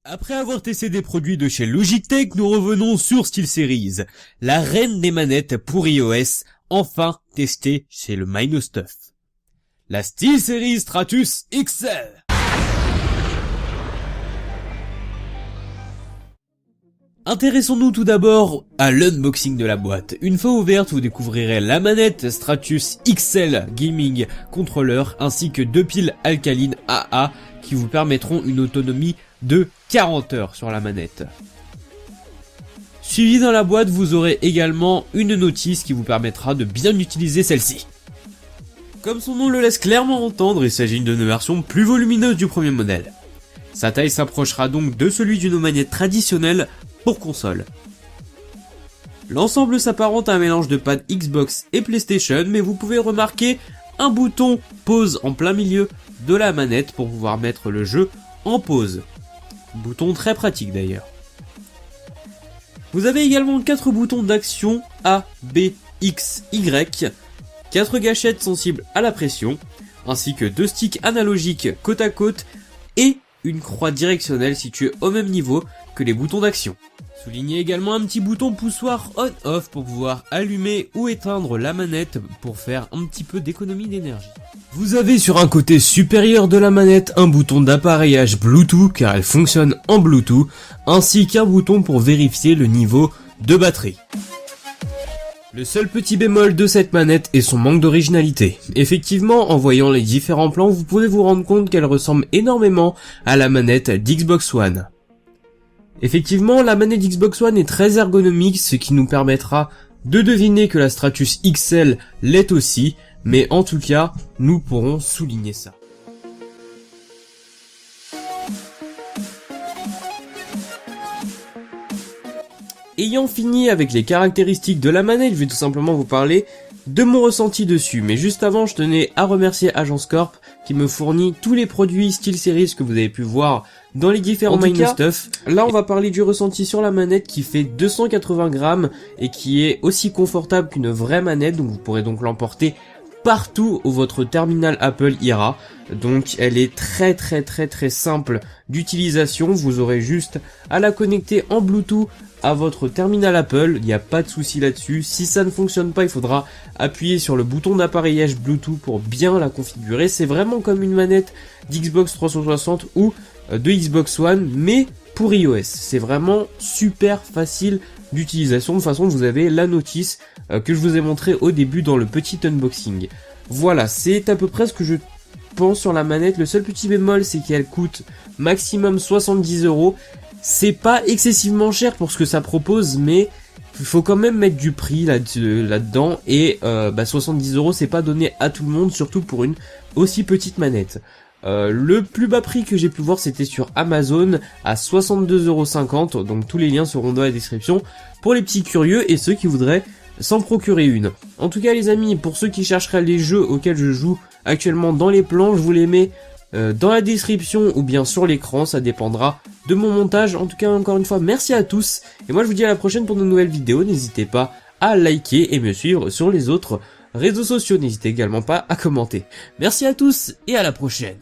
Après avoir testé des produits de chez Logitech, nous revenons sur SteelSeries, la reine des manettes pour iOS, enfin testée chez le MyNoStuff. La SteelSeries Stratus XL. Intéressons-nous tout d'abord à l'unboxing de la boîte. Une fois ouverte, vous découvrirez la manette Stratus XL Gaming Controller ainsi que 2 piles alcalines AA qui vous permettront une autonomie de 40 heures sur la manette. Suivi dans la boîte, vous aurez également une notice qui vous permettra de bien utiliser celle-ci. Comme son nom le laisse clairement entendre, il s'agit d'une version plus volumineuse du premier modèle. Sa taille s'approchera donc de celui d'une manette traditionnelle pour console. L'ensemble s'apparente à un mélange de pad Xbox et PlayStation, mais vous pouvez remarquer un bouton pause en plein milieu de la manette pour pouvoir mettre le jeu en pause. Bouton très pratique d'ailleurs. Vous avez également 4 boutons d'action A, B, X, Y, 4 gâchettes sensibles à la pression, ainsi que 2 sticks analogiques côte à côte et une croix directionnelle située au même niveau que les boutons d'action. Soulignez également un petit bouton poussoir on-off pour pouvoir allumer ou éteindre la manette pour faire un petit peu d'économie d'énergie. Vous avez sur un côté supérieur de la manette un bouton d'appareillage Bluetooth car elle fonctionne en Bluetooth, ainsi qu'un bouton pour vérifier le niveau de batterie. Le seul petit bémol de cette manette est son manque d'originalité. Effectivement, en voyant les différents plans, vous pouvez vous rendre compte qu'elle ressemble énormément à la manette d'Xbox One. Effectivement, la manette Xbox One est très ergonomique, ce qui nous permettra de deviner que la Stratus XL l'est aussi, mais en tout cas, nous pourrons souligner ça. Ayant fini avec les caractéristiques de la manette, je vais tout simplement vous parler de mon ressenti dessus. Mais juste avant, je tenais à remercier Agence Corp qui me fournit tous les produits SteelSeries que vous avez pu voir dans les différents MyNoStuff. Là, on va parler du ressenti sur la manette qui fait 280 grammes et qui est aussi confortable qu'une vraie manette. Donc vous pourrez donc l'emporter partout où votre terminal Apple ira. Donc elle est très simple d'utilisation. Vous aurez juste à la connecter en Bluetooth à votre terminal Apple, il n'y a pas de souci là-dessus. Si ça ne fonctionne pas, il faudra appuyer sur le bouton d'appareillage Bluetooth pour bien la configurer. C'est vraiment comme une manette d'Xbox 360 ou de Xbox One, mais pour iOS. C'est vraiment super facile d'utilisation. De toute façon, vous avez la notice que je vous ai montré au début dans le petit unboxing. Voilà, c'est à peu près ce que je pense sur la manette. Le seul petit bémol, c'est qu'elle coûte maximum 70 €. C'est pas excessivement cher pour ce que ça propose, mais il faut quand même mettre du prix là-dedans. Et 70 €, c'est pas donné à tout le monde, surtout pour une aussi petite manette. Le plus bas prix que j'ai pu voir, c'était sur Amazon à 62,50 €. Donc tous les liens seront dans la description pour les petits curieux et ceux qui voudraient s'en procurer une. En tout cas les amis, pour ceux qui chercheraient les jeux auxquels je joue actuellement dans les plans, je vous les mets dans la description ou bien sur l'écran, ça dépendra de mon montage. En tout cas, encore une fois, merci à tous. Et moi, je vous dis à la prochaine pour de nouvelles vidéos. N'hésitez pas à liker et me suivre sur les autres réseaux sociaux. N'hésitez également pas à commenter. Merci à tous et à la prochaine.